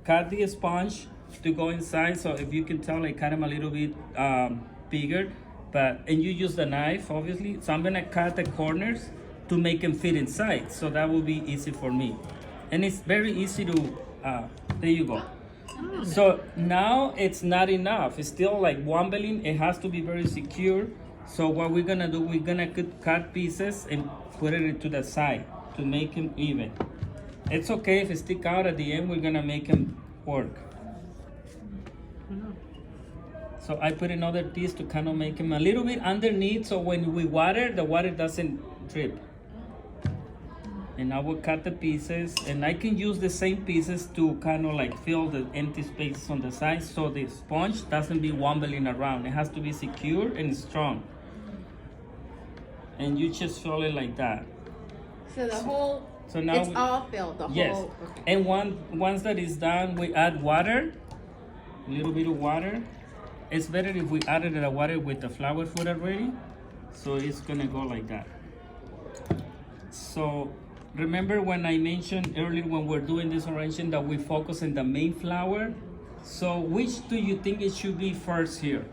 cut the sponge to go inside. So if you can tell, I cut them a little bit bigger, and you use the knife, obviously. So I'm gonna cut the corners to make them fit inside. So that will be easy for me. And it's very easy to, there you go. So now it's not enough. It's still like wobbling. It has to be very secure. So what we're gonna do, we're gonna cut pieces and put it into the side to make them even. It's okay if it stick out at the end, we're gonna make them work. So I put another piece to kind of make them a little bit underneath, so when we water, the water doesn't drip. And I will cut the pieces, and I can use the same pieces to kind of like fill the empty spaces on the sides, so the sponge doesn't be wobbling around. It has to be secure and strong. And you just fill it like that. So the whole, so now it's all filled, the yes. whole. Okay. And once that is done, we add water, a little bit of water. It's better if we added the water with the flower food already. So it's gonna go like that. So remember when I mentioned earlier when we're doing this arrangement that we focus on the main flower? So which do you think it should be first here?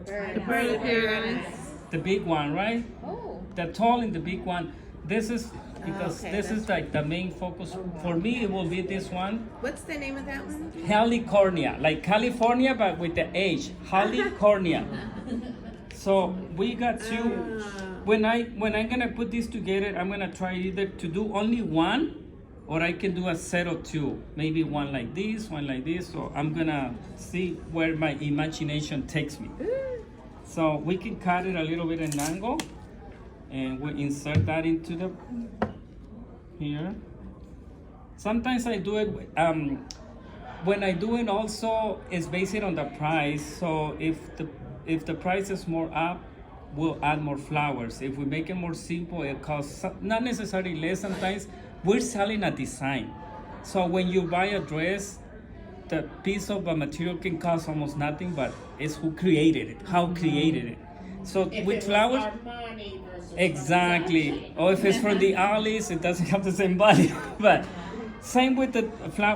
The bird. The big one, right? Oh. The tall and the big one. This is because okay, this is like the main focus. For me, it will be this one. What's the name of that one? Helicornia, like California, but with the H. Helicornia. So we got two. When I'm gonna put this together, I'm gonna try either to do only one, or I can do a set of two. Maybe one like this, one like this. So I'm gonna see where my imagination takes me. So we can cut it a little bit at an angle, and we insert that into the here. Sometimes I do it. When I do it, also it's based on the price. So if the price is more up, we'll add more flowers. If we make it more simple, it costs not necessarily less. Sometimes we're selling a design. So when you buy a dress, the piece of a material can cost almost nothing, but it's who created it, how created it. So If with it flowers, was Armani versus exactly. Or if it's from the alleys, it doesn't have the same value. But same with the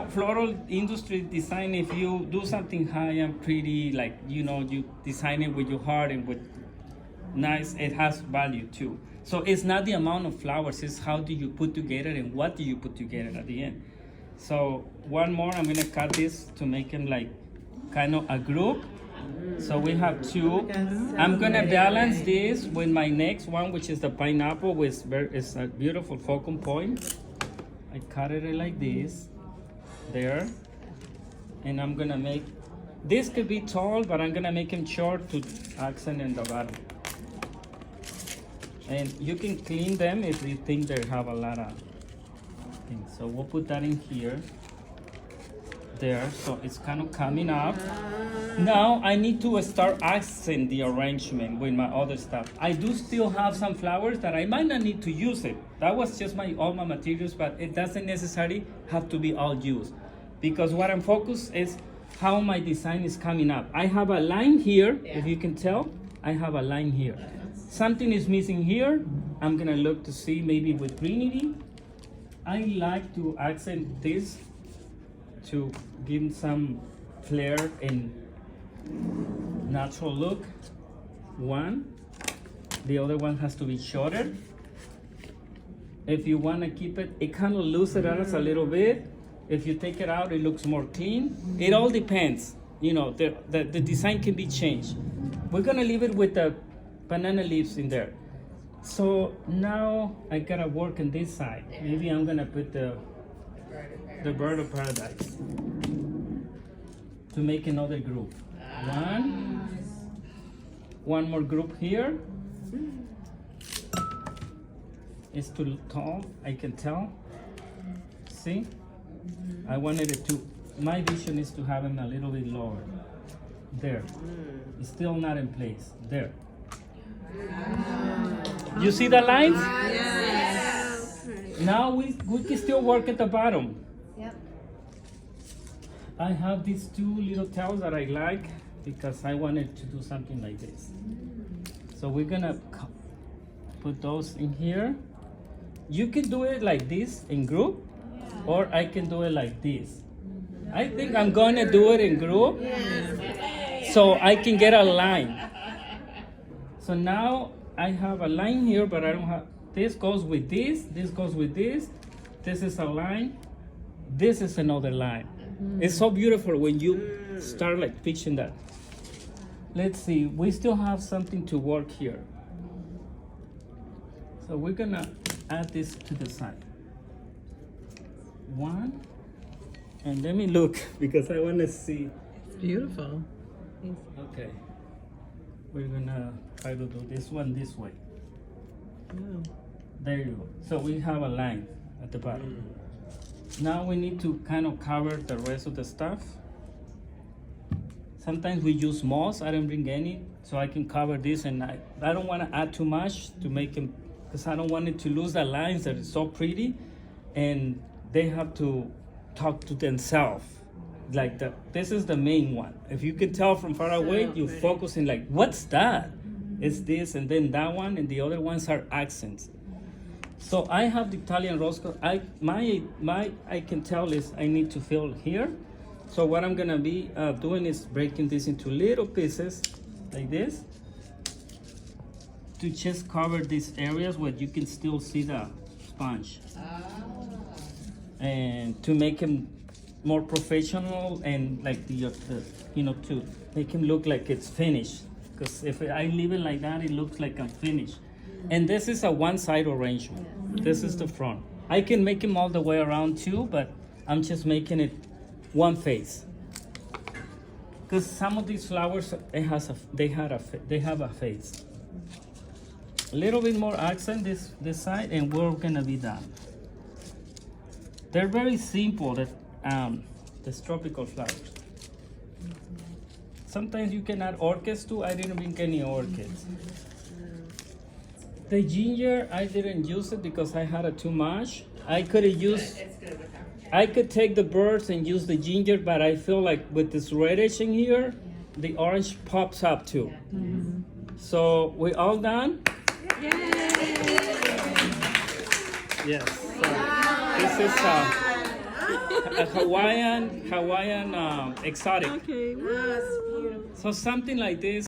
floral industry design. If you do something high and pretty, like you design it with your heart and with nice, it has value too. So it's not the amount of flowers, it's how do you put together and what do you put together at the end. So one more, I'm gonna cut this to make them like kind of a group. So we have two. I'm gonna balance this with my next one, which is the pineapple, which is a beautiful focal point. I cut it like this, there. And I'm gonna make, this could be tall, but I'm gonna make him short to accent in the bottom. And you can clean them if you think they have a lot of things. So we'll put that in here, there, so it's kind of coming up. Now I need to start accent the arrangement with my other stuff. I do still have some flowers that I might not need to use it. That was just all my materials, but it doesn't necessarily have to be all used. Because what I'm focused is how my design is coming up. I have a line here, if you can tell, I have a line here. Something is missing here. I'm gonna look to see maybe with greenery. I like to accent this to give some flair and natural look. One. The other one has to be shorter. If you wanna keep it, it kind of loosens it out a little bit. If you take it out, it looks more clean. It all depends. The design can be changed. We're gonna leave it with the banana leaves in there. So now I gotta work on this side. Maybe I'm gonna put the bird of paradise to make another group. One more group here. It's too tall, I can tell. See? I wanted it to, my vision is to have him a little bit lower. There. It's still not in place. There. You see the lines? Yes. Now we can still work at the bottom. Yep. I have these two little tails that I like because I wanted to do something like this. So we're gonna put those in here. You can do it like this in group, or I can do it like this. I think I'm gonna do it in group so I can get a line. So now I have a line here, but I don't have, this goes with this goes with this is a line, this is another line. It's so beautiful when you start like picturing that. Let's see, we still have something to work here. So we're gonna add this to the side. One, and let me look because I wanna see. Beautiful. Okay, we're gonna try to do this one this way. Wow. There you go. So we have a line at the bottom. Now we need to kind of cover the rest of the stuff. Sometimes we use moss. I don't bring any, so I can cover this, and I don't want to add too much to make them, because I don't want it to lose the lines that is so pretty, and they have to talk to themselves. Like this is the main one. If you can tell from far away, you focus in like, what's that? It's this, and then that one, and the other ones are accents. So I have the Italian rose. I can tell is I need to fill here. So what I'm gonna be doing is breaking this into little pieces like this to just cover these areas where you can still see the sponge, and to make them more professional and like the to make him look like it's finished. Because if I leave it like that, it looks like I'm finished. And this is a one-side arrangement. This is the front. I can make him all the way around too, but I'm just making it one face. Because some of these flowers, they have a face. A little bit more accent this side, and we're gonna be done. They're very simple. The tropical flowers. Sometimes you can add orchids too. I didn't bring any orchids. The ginger, I didn't use it because I had it too much. I could take the birds and use the ginger, but I feel like with this reddish in here, the orange pops up too. So we all done? Yay! Yes. So this is a Hawaiian exotic. Okay. That's beautiful. So something like this.